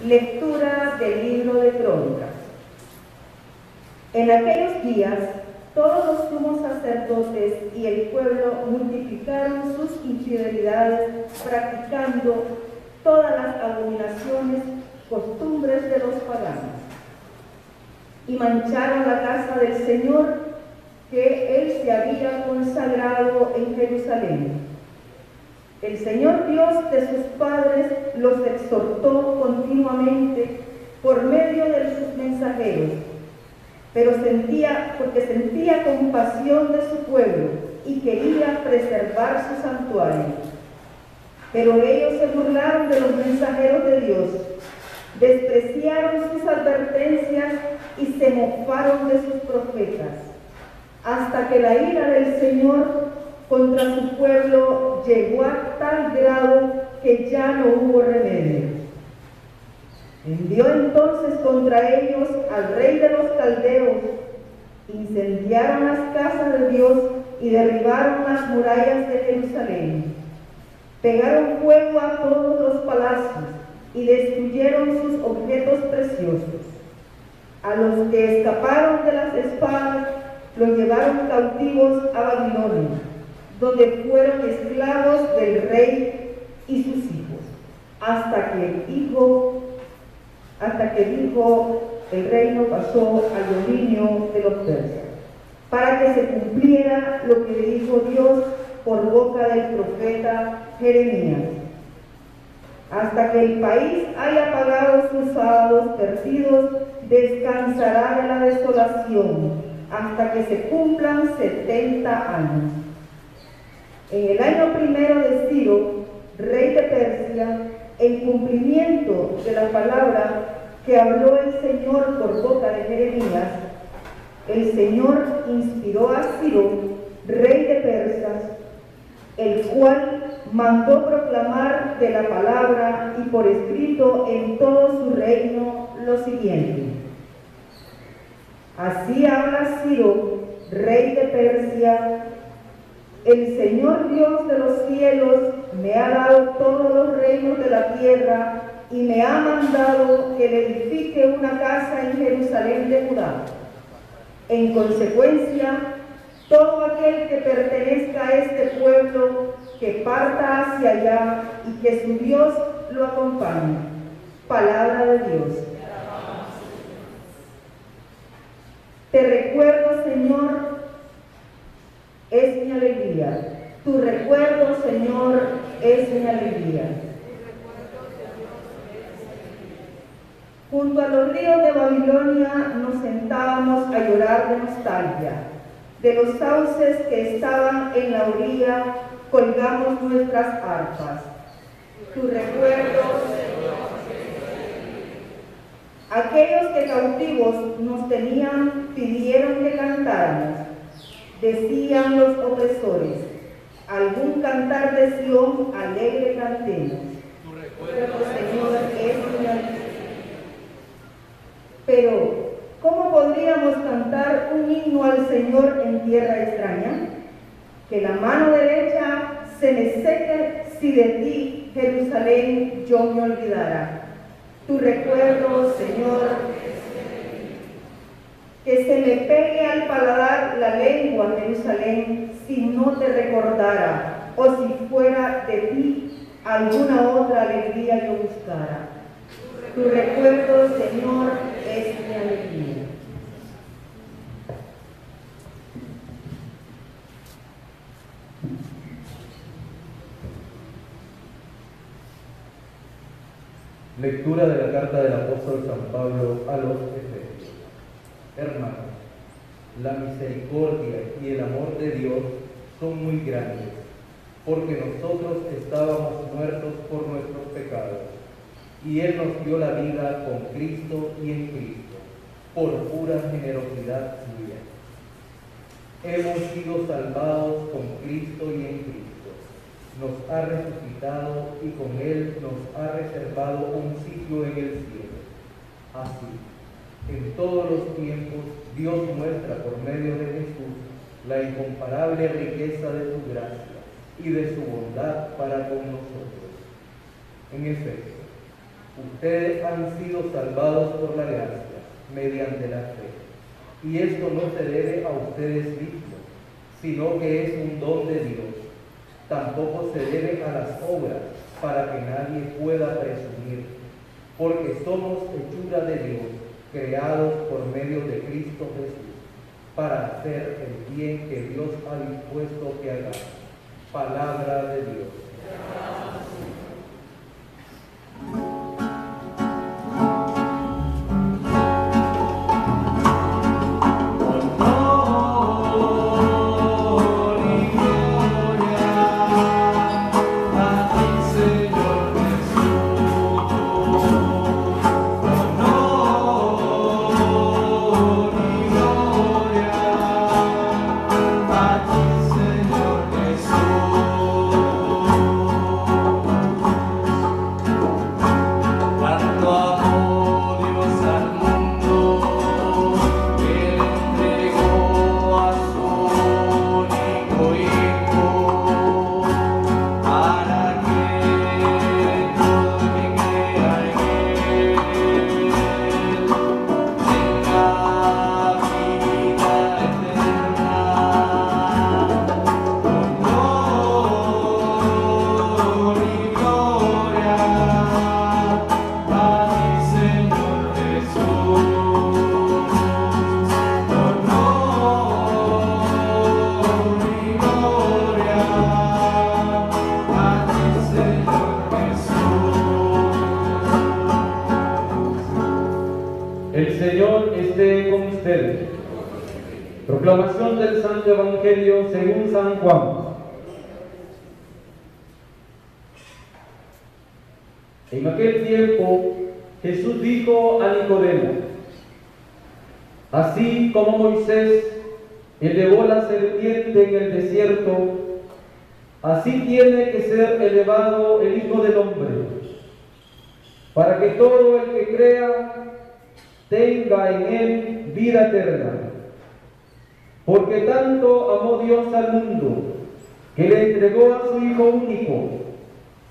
Lectura del libro de Crónicas. En aquellos días, todos los sumos sacerdotes y el pueblo multiplicaron sus infidelidades, practicando todas las abominaciones, costumbres de los paganos, y mancharon la casa del Señor que Él se había consagrado en Jerusalén. El Señor Dios de sus padres los exhortó continuamente por medio de sus mensajeros, porque sentía compasión de su pueblo y quería preservar su santuario. Pero ellos se burlaron de los mensajeros de Dios, despreciaron sus advertencias y se mofaron de sus profetas, hasta que la ira del Señor contra su pueblo llegó a tal grado que ya no hubo remedio. Envió entonces contra ellos al rey de los caldeos, incendiaron las casas de Dios y derribaron las murallas de Jerusalén. Pegaron fuego a todos los palacios y destruyeron sus objetos preciosos. A los que escaparon de las espadas los llevaron cautivos a Babilonia, donde fueron esclavos del rey y sus hijos, hasta que dijo el reino pasó al dominio de los persas, para que se cumpliera lo que dijo Dios por boca del profeta Jeremías. Hasta que el país haya pagado sus sábados perdidos, descansará de la desolación, hasta que se cumplan 70 años. En el año primero de Ciro, rey de Persia, en cumplimiento de la palabra que habló el Señor por boca de Jeremías, el Señor inspiró a Ciro, rey de Persas, el cual mandó proclamar de la palabra y por escrito en todo su reino lo siguiente: así habla Ciro, rey de Persia: el Señor Dios de los cielos me ha dado todos los reinos de la tierra y me ha mandado que le edifique una casa en Jerusalén de Judá. En consecuencia, todo aquel que pertenezca a este pueblo, que parta hacia allá y que su Dios lo acompañe. Palabra de Dios. Te recuerdo, Señor, es mi alegría. Tu recuerdo, Señor, es mi alegría. Junto a los ríos de Babilonia nos sentábamos a llorar de nostalgia. De los sauces que estaban en la orilla colgamos nuestras arpas. Tu recuerdo, Señor. Aquellos que cautivos nos tenían pidieron que cantáramos. Decían los opresores: algún cantar de Sión alegre cantemos. Tu recuerdo, Señor, es mi alegría. Pero, ¿cómo podríamos cantar un himno al Señor en tierra extraña? Que la mano derecha se me seque si de ti, Jerusalén, yo me olvidara. Tu recuerdo, Señor, que se me pegue al paladar la lengua, Jerusalén, si no te recordara, o si fuera de ti alguna otra alegría yo buscara. Tu recuerdo, Señor, es mi alegría. Lectura de la carta del apóstol San Pablo a los Efesios. Hermanos, la misericordia y el amor de Dios son muy grandes, porque nosotros estábamos muertos por nuestros pecados, y Él nos dio la vida con Cristo y en Cristo, por pura generosidad suya. Hemos sido salvados con Cristo y en Cristo. Nos ha resucitado y con Él nos ha reservado un sitio en el cielo. Así, en todos los tiempos, Dios muestra por medio de Jesús la incomparable riqueza de su gracia y de su bondad para con nosotros. En efecto, Ustedes han sido salvados por la gracia, mediante la fe. Y esto no se debe a ustedes mismos, sino que es un don de Dios. Tampoco se debe a las obras, para que nadie pueda presumir, porque somos hechura de Dios, creados por medio de Cristo Jesús, para hacer el bien que Dios ha dispuesto que hagamos. Palabra de Dios. El Señor esté con ustedes. Proclamación del Santo Evangelio según San Juan. En aquel tiempo Jesús dijo a Nicodemo: así como Moisés elevó la serpiente en el desierto, así tiene que ser elevado el Hijo del Hombre, para que todo el que crea tenga en él vida eterna. Porque tanto amó Dios al mundo, que le entregó a su Hijo único,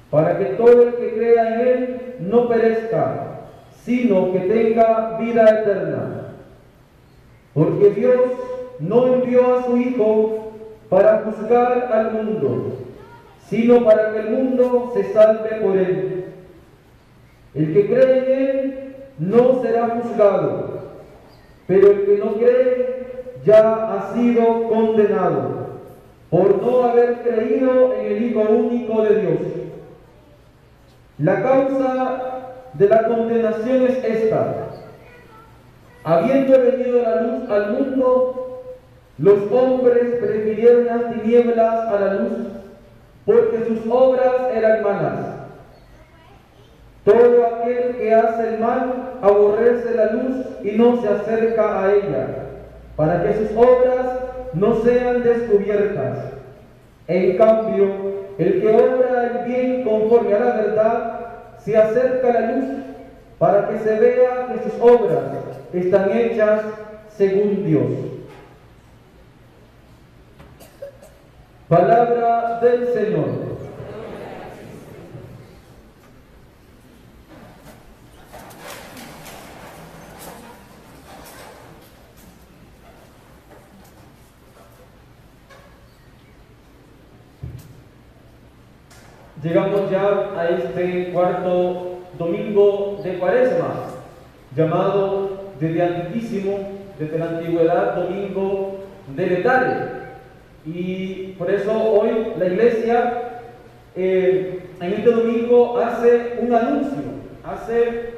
para que todo el que crea en él no perezca, sino que tenga vida eterna. Porque Dios no envió a su Hijo para juzgar al mundo, sino para que el mundo se salve por él. El que cree en él no será juzgado, pero el que no cree ya ha sido condenado por no haber creído en el Hijo único de Dios. La causa de la condenación es esta: habiendo venido la luz al mundo, los hombres prefirieron las tinieblas a la luz, porque sus obras eran malas. Todo aquel que hace el mal aborrece la luz y no se acerca a ella, para que sus obras no sean descubiertas. En cambio, el que obra el bien conforme a la verdad se acerca a la luz, para que se vea que sus obras están hechas según Dios. Palabra del Señor. Llegamos ya a este cuarto domingo de Cuaresma, llamado desde antiquísimo, desde la antigüedad, Domingo de Letare. Y por eso hoy la Iglesia en este domingo hace un anuncio, hace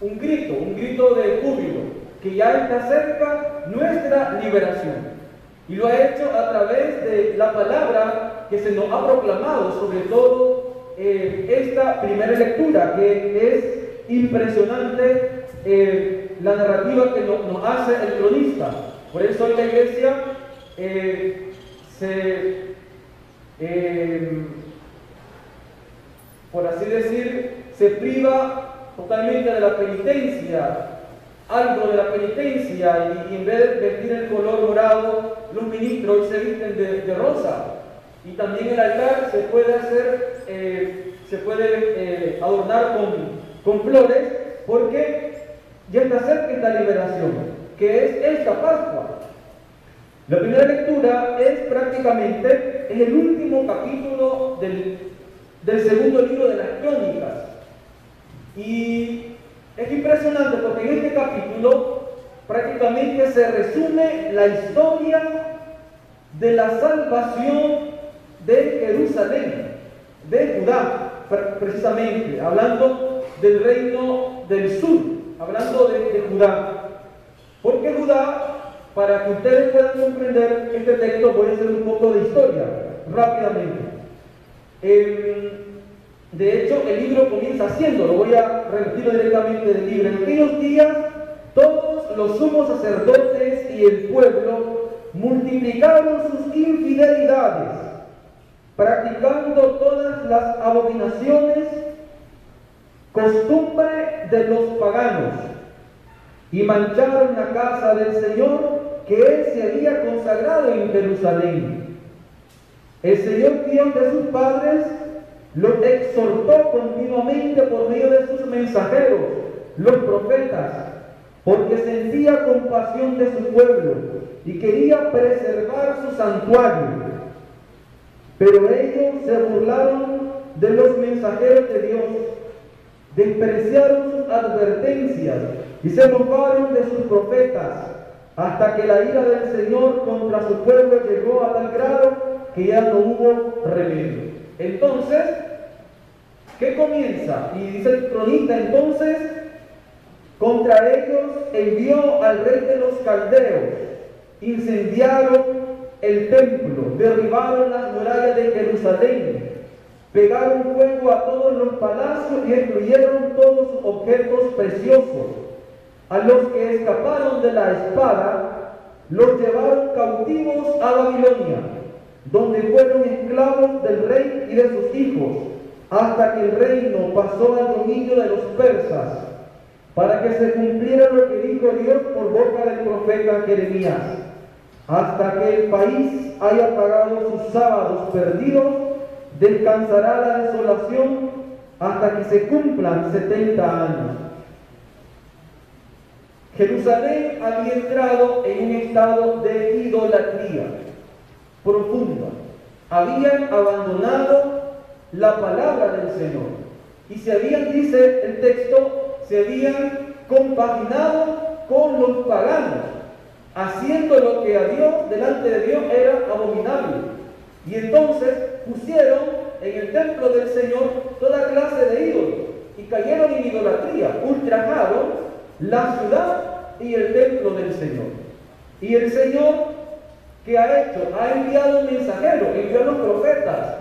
un grito de júbilo, que ya está cerca nuestra liberación. Y lo ha hecho a través de la palabra que se nos ha proclamado, sobre todo esta primera lectura, que es impresionante, la narrativa que nos hace el cronista. Por eso en la Iglesia por así decir, se priva totalmente de la penitencia, algo de la penitencia, y en vez de vestir el color morado, los ministros hoy se visten de rosa. Y también el altar se puede hacer, se puede adornar con flores, porque ya está cerca esta liberación, que es esta Pascua. La primera lectura es prácticamente en el último capítulo del segundo libro de las Crónicas. Y es impresionante porque en este capítulo prácticamente se resume la historia de la salvación de Jerusalén, de Judá, precisamente, hablando del reino del sur, hablando de Judá. Porque Judá, para que ustedes puedan comprender este texto, voy a hacer un poco de historia, rápidamente. De hecho, el libro comienza haciendo, lo voy a repetir directamente del libro. En aquellos días, todos los sumos sacerdotes y el pueblo multiplicaron sus infidelidades, practicando todas las abominaciones, costumbre de los paganos, y mancharon la casa del Señor que Él se había consagrado en Jerusalén. El Señor Dios de sus padres los exhortó continuamente por medio de sus mensajeros, los profetas, porque sentía compasión de su pueblo y quería preservar su santuario. Pero ellos se burlaron de los mensajeros de Dios, despreciaron sus advertencias y se mofaron de sus profetas, hasta que la ira del Señor contra su pueblo llegó a tal grado que ya no hubo remedio. Entonces, ¿qué comienza? Y dice el cronista, entonces, contra ellos envió al rey de los caldeos, incendiaron el templo, derribaron las murallas de Jerusalén, pegaron fuego a todos los palacios y destruyeron todos sus objetos preciosos. A los que escaparon de la espada, los llevaron cautivos a Babilonia, donde fueron esclavos del rey y de sus hijos, hasta que el reino pasó al dominio de los persas, para que se cumpliera lo que dijo Dios por boca del profeta Jeremías. Hasta que el país haya pagado sus sábados perdidos, descansará la desolación hasta que se cumplan 70 años. Jerusalén había entrado en un estado de idolatría profunda. Habían abandonado la palabra del Señor y se habían, dice el texto, se habían compaginado con los paganos, haciendo lo que a Dios, delante de Dios, era abominable. Y entonces pusieron en el templo del Señor toda clase de ídolos y cayeron en idolatría, ultrajaron la ciudad y el templo del Señor. Y el Señor, ¿qué ha hecho? Ha enviado un mensajero, envió a los profetas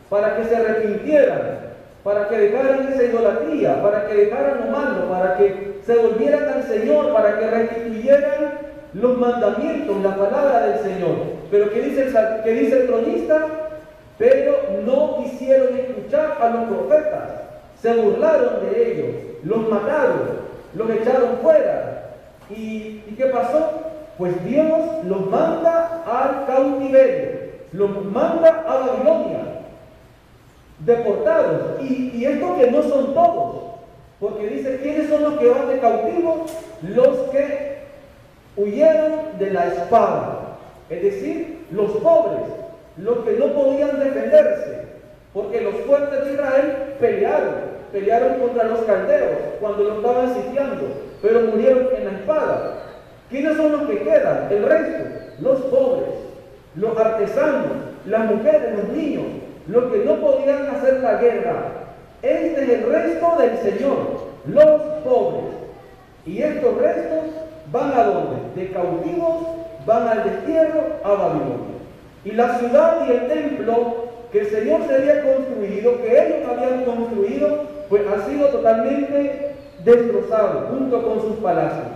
para que se arrepintieran, para que dejaran esa idolatría, para que dejaran lo malo, para que se volvieran al Señor, para que restituyeran los mandamientos, la palabra del Señor. Pero ¿qué dice el cronista? Pero no quisieron escuchar a los profetas, se burlaron de ellos, los mataron, los echaron fuera. ¿Y qué pasó? Pues Dios los manda al cautiverio, los manda a Babilonia, deportados. Y esto que no son todos, porque dice, ¿quiénes son los que van de cautivos? Los que huyeron de la espada, es decir, los pobres, los que no podían defenderse, porque los fuertes de Israel pelearon contra los caldeos cuando los estaban sitiando, pero murieron en la espada. ¿Quiénes son los que quedan? El resto, los pobres, los artesanos, las mujeres, los niños, los que no podían hacer la guerra. Este es el resto del Señor, los pobres. Y estos restos van a dónde? De cautivos, van al destierro, a Babilonia. Y la ciudad y el templo que el Señor se había construido, que ellos habían construido, pues ha sido totalmente destrozado junto con sus palacios.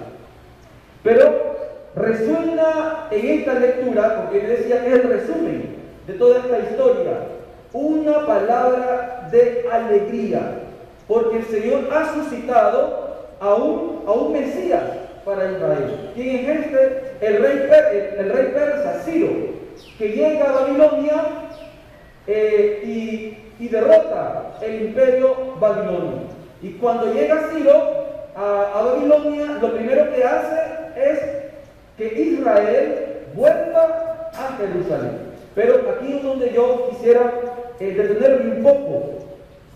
Pero resuena en esta lectura, porque él decía que es el resumen de toda esta historia, una palabra de alegría, porque el Señor ha suscitado a un Mesías para Israel. ¿Quién es este? El rey persa, Ciro, que llega a Babilonia y derrota el imperio babilonio. Y cuando llega Ciro a Babilonia, lo primero que hace es que Israel vuelva a Jerusalén. Pero aquí es donde yo quisiera detenerme un poco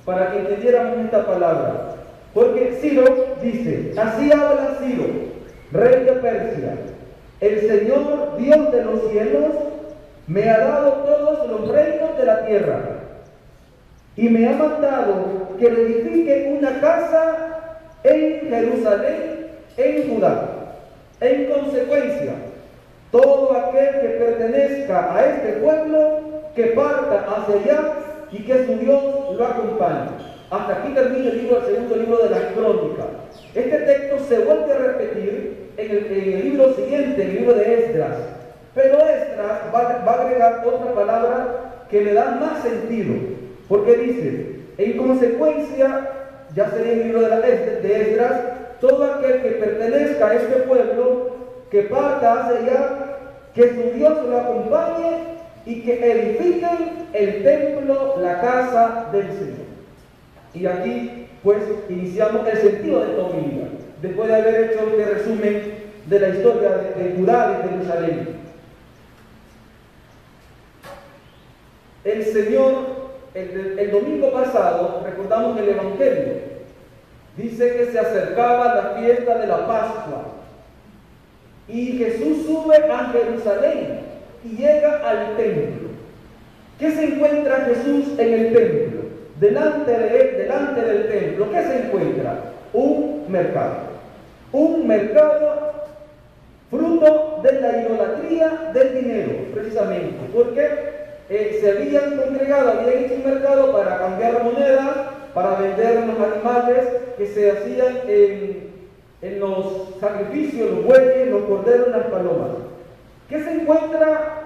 para que entendiéramos esta palabra. Porque Ciro dice, así habla Ciro, rey de Persia: el Señor Dios de los cielos me ha dado todos los reinos de la tierra y me ha mandado que le edifique una casa en Jerusalén, en Judá. En consecuencia, todo aquel que pertenezca a este pueblo, que parta hacia allá y que su Dios lo acompañe. Hasta aquí termina el segundo libro de las Crónicas. Este texto se vuelve a repetir en el libro siguiente, el libro de Esdras. Pero Esdras va a agregar otra palabra que le da más sentido, porque dice, en consecuencia, ya sería el libro de Esdras, todo aquel que pertenezca a este pueblo, que parta hacia allá, que su Dios lo acompañe y que edifiquen el templo, la casa del Señor. Y aquí, pues, iniciamos el sentido de Tobía, después de haber hecho este resumen de la historia de Judá y de Jerusalén. El Señor, el domingo pasado, recordamos el Evangelio, dice que se acercaba la fiesta de la Pascua y Jesús sube a Jerusalén y llega al templo. ¿Qué se encuentra Jesús en el templo? Delante de él, delante del templo, ¿qué se encuentra? Un mercado. Un mercado fruto de la idolatría del dinero, precisamente, porque se habían congregado, habían hecho un mercado para cambiar monedas, para vender los animales que se hacían en los sacrificios, los bueyes, los corderos, las palomas. ¿Qué se encuentra?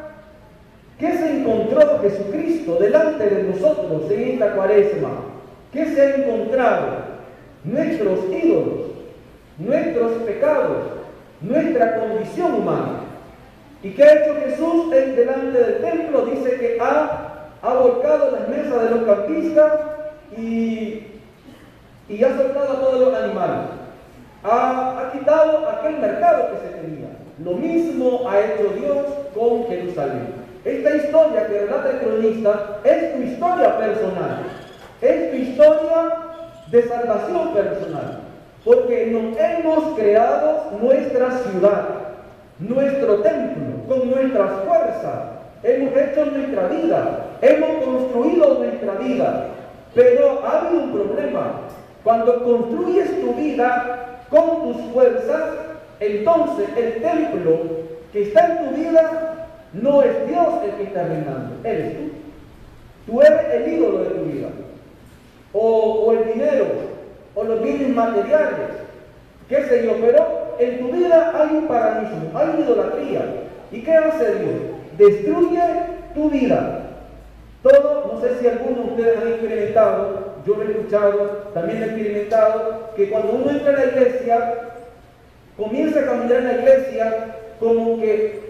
¿Qué se encontró Jesucristo delante de nosotros en esta cuaresma? ¿Qué se ha encontrado? Nuestros ídolos, nuestros pecados, nuestra condición humana. ¿Y qué ha hecho Jesús delante del templo? Dice que ha volcado las mesas de los campistas y ha soltado a todos los animales. Ha quitado aquel mercado que se tenía. Lo mismo ha hecho Dios con Jerusalén. Esta historia que relata el cronista es tu historia personal, es tu historia de salvación personal, porque nos hemos creado nuestra ciudad, nuestro templo, con nuestras fuerzas, hemos hecho nuestra vida, hemos construido nuestra vida, pero ha habido un problema. Cuando construyes tu vida con tus fuerzas, entonces el templo que está en tu vida no es Dios el que está reinando, eres tú. Tú eres el ídolo de tu vida, o el dinero, o los bienes materiales, qué sé yo, pero en tu vida hay un paganismo, hay idolatría. ¿Y qué hace Dios? Destruye tu vida. Todo, no sé si algunos de ustedes han experimentado, yo lo he escuchado, también he experimentado, que cuando uno entra a la iglesia, comienza a caminar en la iglesia como que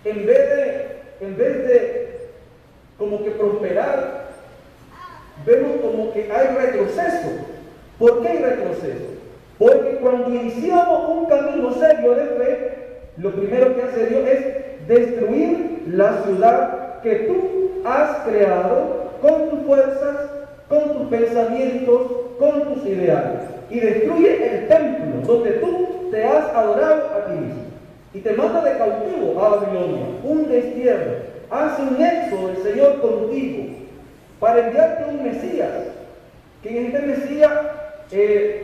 en vez de como que prosperar, vemos como que hay retroceso. ¿Por qué hay retroceso? Porque cuando iniciamos un camino serio de fe, lo primero que hace Dios es destruir la ciudad que tú has creado con tus fuerzas, con tus pensamientos, con tus ideales. Y destruye el templo donde tú te has adorado a ti mismo. Y te manda de cautivo a Babilonia, un destierro. Hace un éxodo el Señor contigo para enviarte un Mesías, que en este Mesías, que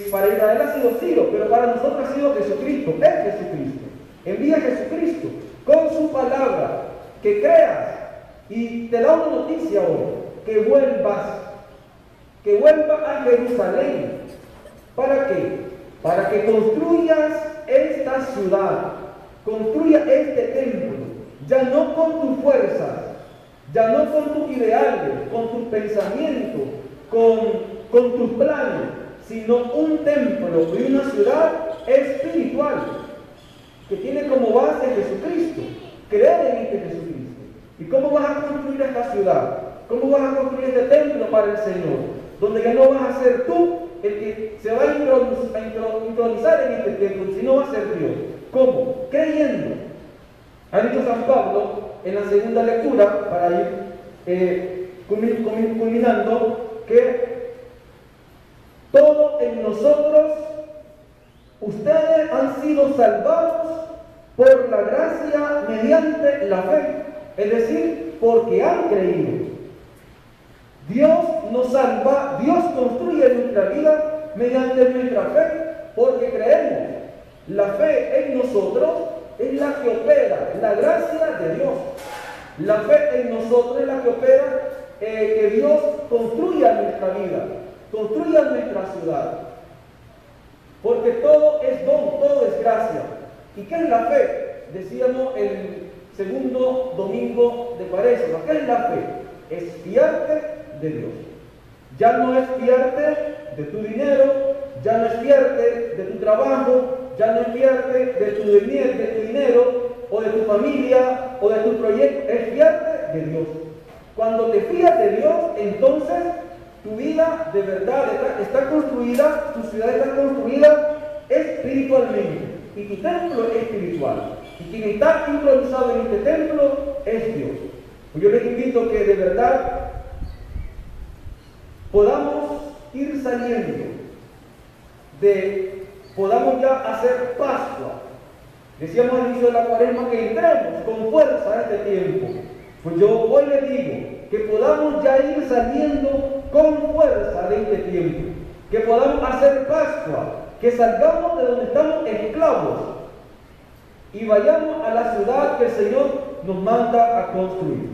para Israel ha sido Ciro, pero para nosotros ha sido Jesucristo, es Jesucristo. Envía a Jesucristo con su palabra, que creas, y te da una noticia hoy, que vuelvas a Jerusalén. ¿Para qué? Para que construyas esta ciudad, construya este templo, ya no con tus fuerzas, ya no con tus ideales, con tus pensamientos, con tus planes, sino un templo y una ciudad espiritual que tiene como base Jesucristo, creer en este Jesucristo. ¿Y cómo vas a construir esta ciudad? ¿Cómo vas a construir este templo para el Señor? donde ya no vas a ser tú el que se va a intronizar en este templo, sino va a ser Dios. ¿Cómo? Creyendo. Ha dicho San Pablo en la segunda lectura, para ir culminando, que todo en nosotros, ustedes han sido salvados por la gracia mediante la fe, es decir, porque han creído. Dios nos salva, Dios construye nuestra vida mediante nuestra fe, porque creemos. La fe en nosotros es la que opera la gracia de Dios. La fe en nosotros es la que opera que Dios construya nuestra vida, construya nuestra ciudad. Porque todo es don, todo es gracia. ¿Y qué es la fe? Decíamos el segundo domingo de Cuaresma. ¿Qué es la fe? Es fiarte de Dios. Ya no es fiarte de tu dinero, ya no es fiarte de tu trabajo, ya no es fiarte de tu dinero, o de tu familia, o de tu proyecto, es fiarte de Dios. Cuando te fías de Dios, entonces tu vida de verdad está construida, tu ciudad está construida espiritualmente, y tu templo es espiritual. Y quien está sincronizado en este templo es Dios. Pues yo les invito que de verdad podamos ir saliendo podamos ya hacer Pascua. Decíamos al inicio de la Cuaresma que entremos con fuerza a este tiempo. Pues yo hoy les digo que podamos ya ir saliendo con fuerza de este tiempo, que podamos hacer Pascua, que salgamos de donde estamos esclavos y vayamos a la ciudad que el Señor nos manda a construir.